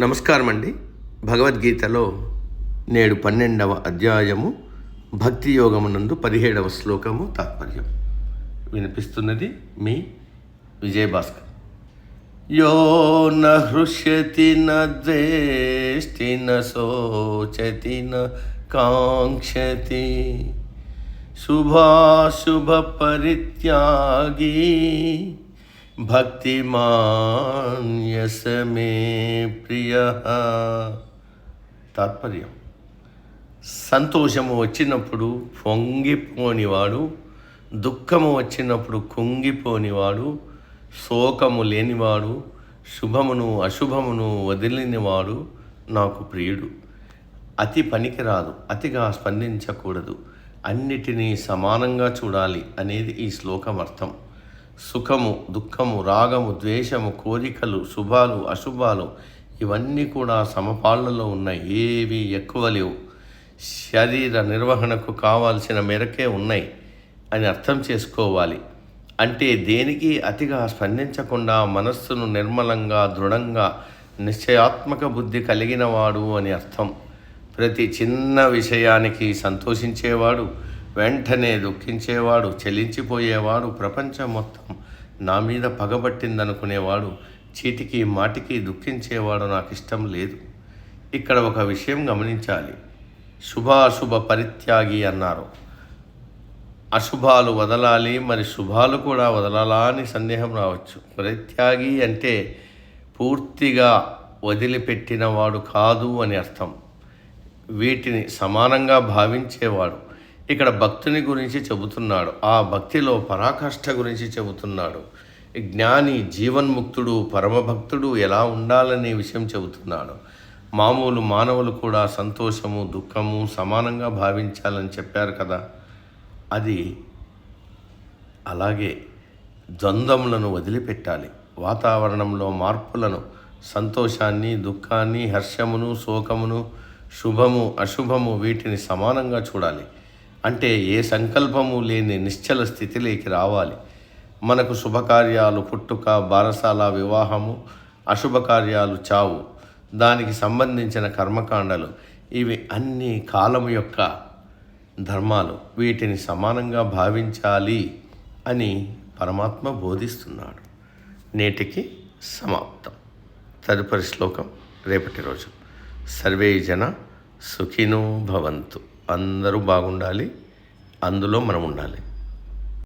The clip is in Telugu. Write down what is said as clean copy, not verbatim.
నమస్కారం అండి. భగవద్గీతలో నేడు 12వ అధ్యాయము భక్తి యోగమునందు 17వ శ్లోకము తాత్పర్యం వినిపిస్తున్నది మీ విజయభాస్కర్. యో న హృష్యతి న ద్వేష్టి న శోచతి న కాంక్షతి శుభాశుభ పరిత్యాగి భక్తిమాన్ యస మే ప్రియ. తాత్పర్యం: సంతోషము వచ్చినప్పుడు పొంగిపోనివాడు, దుఃఖము వచ్చినప్పుడు కుంగిపోనివాడు, శోకము లేనివాడు, శుభమును అశుభమును వదిలినవాడు నాకు ప్రియుడు. అతి పనికిరాదు, అతిగా స్పందించకూడదు, అన్నిటినీ సమానంగా చూడాలి అనేది ఈ శ్లోకం అర్థం. సుఖము, దుఃఖము, రాగము, ద్వేషము, కోరికలు, శుభాలు, అశుభాలు ఇవన్నీ కూడా సమపాళ్లలో ఉన్నాయి. ఏవి ఎక్కువ లేవు. శరీర నిర్వహణకు కావాల్సిన మేరకే ఉన్నాయి అని అర్థం చేసుకోవాలి. అంటే దేనికి అతిగా స్పందించకుండా మనస్సును నిర్మలంగా, దృఢంగా, నిశ్చయాత్మక బుద్ధి కలిగినవాడు అని అర్థం. ప్రతి చిన్న విషయానికి సంతోషించేవాడు, వెంటనే దుఃఖించేవాడు, చలించిపోయేవాడు, ప్రపంచం మొత్తం నా మీద పగబట్టిందనుకునేవాడు, చీటికి మాటికి దుఃఖించేవాడు నాకు ఇష్టం లేదు. ఇక్కడ ఒక విషయం గమనించాలి. శుభాశుభ పరిత్యాగి అన్నారు. అశుభాలు వదలాలి, మరి శుభాలు కూడా వదలాలా అని సందేహం రావచ్చు. పరిత్యాగి అంటే పూర్తిగా వదిలిపెట్టినవాడు కాదు అని అర్థం. వీటిని సమానంగా భావించేవాడు. ఇక్కడ భక్తుని గురించి చెబుతున్నాడు. ఆ భక్తిలో పరాకాష్ఠ గురించి చెబుతున్నాడు. జ్ఞాని, జీవన్ముక్తుడు, పరమభక్తుడు ఎలా ఉండాలనే విషయం చెబుతున్నాడు. మామూలు మానవులు కూడా సంతోషము, దుఃఖము సమానంగా భావించాలని చెప్పారు కదా. అది అలాగే ద్వంద్వములను వదిలిపెట్టాలి. వాతావరణంలో మార్పులను, సంతోషాన్ని, దుఃఖాన్ని, హర్షమును, శోకమును, శుభము, అశుభము వీటిని సమానంగా చూడాలి. అంటే ఏ సంకల్పము లేని నిశ్చల స్థితిలోకి రావాలి. మనకు శుభకార్యాలు పుట్టుక, బారసాల, వివాహము, అశుభకార్యాలు చావు, దానికి సంబంధించిన కర్మకాండలు, ఇవి అన్ని కాలము యొక్క ధర్మాలు. వీటిని సమానంగా భావించాలి అని పరమాత్మ బోధిస్తున్నాడు. నేటికి సమాప్తం. తదుపరి శ్లోకం రేపటి రోజు. సర్వే జన సుఖినో భవంతు. అందరూ బాగుండాలి, అందులో మనం ఉండాలి.